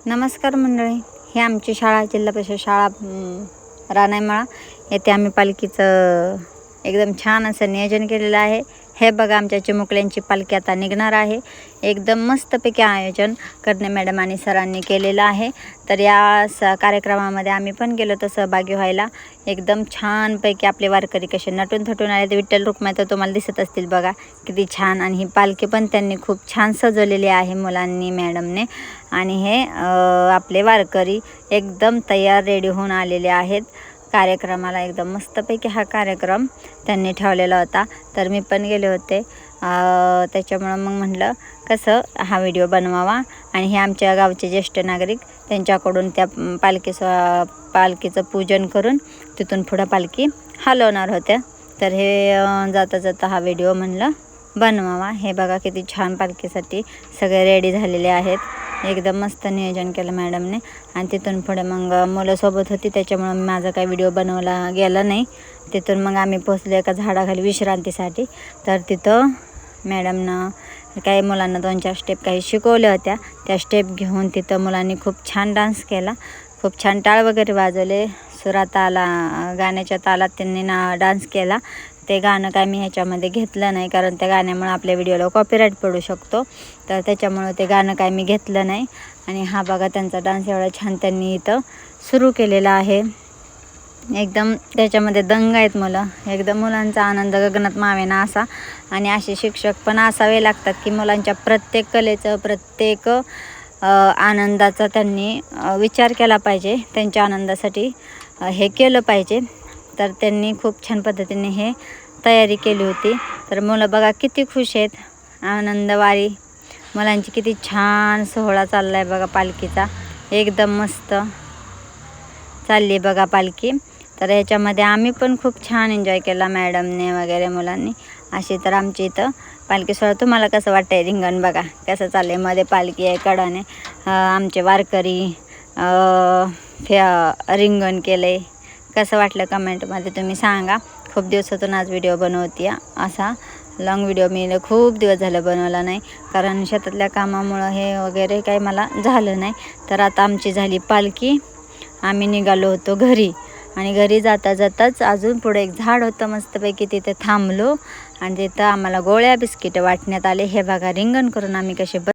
नमस्कार मंडळी, हे आमची शाळा जिल्हा परिषद शाळा रानाईमळा येथे आम्ही पालखीचं एकदम छान असं नियोजन केलेलं आहे। हे बघा आमच्या चिमुकल्यांची पालखी आता निघणार आहे। एकदम मस्तपैकी आयोजन करणे मॅडम आणि सरांनी केलेलं आहे। तर या कार्यक्रमामध्ये आम्ही पण गेलो तर सहभागी व्हायला। एकदम छानपैकी आपले वारकरी कसे नटून थटून आले, विठ्ठल रुक्माई तर तुम्हाला दिसत असतील बघा किती छान। आणि ही पालखी पण त्यांनी खूप छान सजवलेली आहे मुलांनी मॅडमने। आणि हे आपले वारकरी एकदम तयार रेडी होऊन आलेले आहेत कार्यक्रमाला। एकदम मस्तपैकी हा कार्यक्रम त्यांनी ठेवलेला होता, तर मी पण गेले होते। त्याच्यामुळे मग म्हटलं कसं हा व्हिडिओ बनवावा। आणि हे आमच्या गावचे ज्येष्ठ नागरिक त्यांच्याकडून त्या पालखीचं पूजन करून तिथून पुढे पालखी हलवणार होत्या। तर हे जाता जाता हा व्हिडिओ म्हणलं बनवावा। हे बघा किती छान पालखीसाठी सगळे रेडी झालेले आहेत। एकदम मस्त नियोजन केलं मॅडमने। आणि तिथून पुढे मग मुलं सोबत होती, त्याच्यामुळे माझा काही व्हिडिओ बनवला गेला नाही। तिथून मग आम्ही पोचलो एका झाडाखाली विश्रांतीसाठी। तर तिथं मॅडमनं काही मुलांना 2-4 स्टेप काही शिकवल्या होत्या। त्या स्टेप घेऊन तिथं मुलांनी खूप छान डान्स केला, खूप छान टाळ वगैरे वाजवले। सुरात आला गाण्याच्या तालात त्यांनी डान्स केला। ते गाणं काय मी ह्याच्यामध्ये घेतलं नाही, कारण त्या गाण्यामुळे आपल्या व्हिडिओला कॉपीराईट पडू शकतो, तर त्याच्यामुळे ते गाणं काय मी घेतलं नाही। आणि हा बघा त्यांचा डान्स एवढा छान त्यांनी इथं सुरू केलेला आहे। एकदम त्याच्यामध्ये दंग आहेत मुलं। एकदम मुलांचा आनंद गगनात मावेना असा। आणि असे शिक्षक पण असावे लागतात की मुलांच्या प्रत्येक कलेचं, प्रत्येक आनंदाचा त्यांनी विचार केला पाहिजे, त्यांच्या आनंदासाठी हे केलं पाहिजे। तर त्यांनी खूप छान पद्धतीने हे तयारी केली होती। तर मुलं बघा किती खुश आहेत। आनंदवारी मुलांची किती छान सोहळा चालला आहे बघा पालखीचा। एकदम मस्त चालली बघा पालखी। तर ह्याच्यामध्ये आम्ही पण खूप छान एन्जॉय केला मॅडमने वगैरे मुलांनी। अशी तर आमची इथं पालखी सोहळा तुम्हाला कसं वाटतंय? रिंगण बघा कसं चाललंय, मध्ये पालखी आहे, कडाने आमचे वारकरी रिंगण केले। कसं वाटलं कमेंटमध्ये तुम्ही सांगा। खूप दिवसातून आज व्हिडिओ बनवते। असा लॉंग व्हिडिओ मी खूप दिवस झालं बनवला नाही, कारण शेतातल्या कामामुळं हे वगैरे काही मला झालं नाही। तर आता आमची झाली पालखी, आम्ही निघालो होतो घरी। आणि घरी जाता जाताच अजून पुढे एक झाड होतं मस्तपैकी, तिथे थांबलो आणि तिथं आम्हाला गोळ्या बिस्किटं वाटण्यात आले। हे बघा रिंगण करून आम्ही कसे